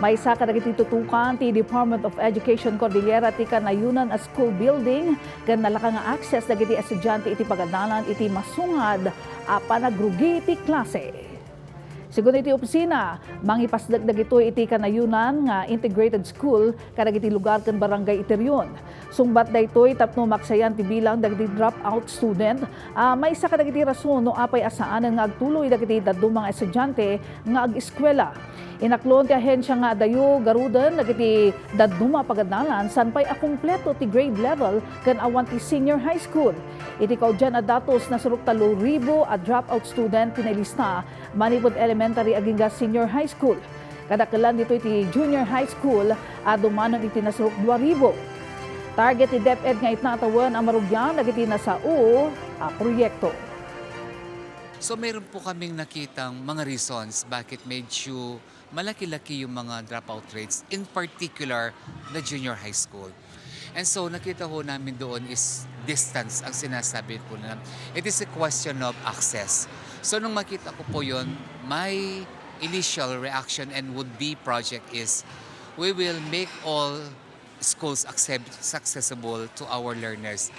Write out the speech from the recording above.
May isa ka dagiti tutukan ti Department of Education Cordillera ti Kanayunan a school building ken nalaka nga access dagiti estudyante iti pagadalan iti masungad a panagrugi ti klase. Sigun iti opisina, mangipasdagdag ito iti Kanayunan nga integrated school kadagiti lugar ken barangay iteriyon. Sungbat daytoy tapno maksayan ti bilang dagiti dropout student, may isa kadagiti rason no apay asaanen nga agtuloy dagiti dadum mga estudyante nga ag-eskwela. Inaklon ti ahensya nga dayo garudan dagiti daduma pagadalan sanpay a kumpleto ti grade level ken awan ti senior high school. Iti kaudyan a datos na surok 3,000 a dropout student pinalista manipod elementary aging senior high school. Kadakalan dito iti junior high school dumanon iti nasurok 2,000. Target ti DepEd nga itnatawan ang marugyan dagiti nasao proyekto. So meron po kaming nakitang mga reasons bakit medyo malaki-laki yung mga dropout rates, in particular the junior high school. And so nakita ho namin doon is distance ang sinasabi po na it is a question of access. So nung makita ko po yun, my initial reaction and would-be project is we will make all schools accessible to our learners.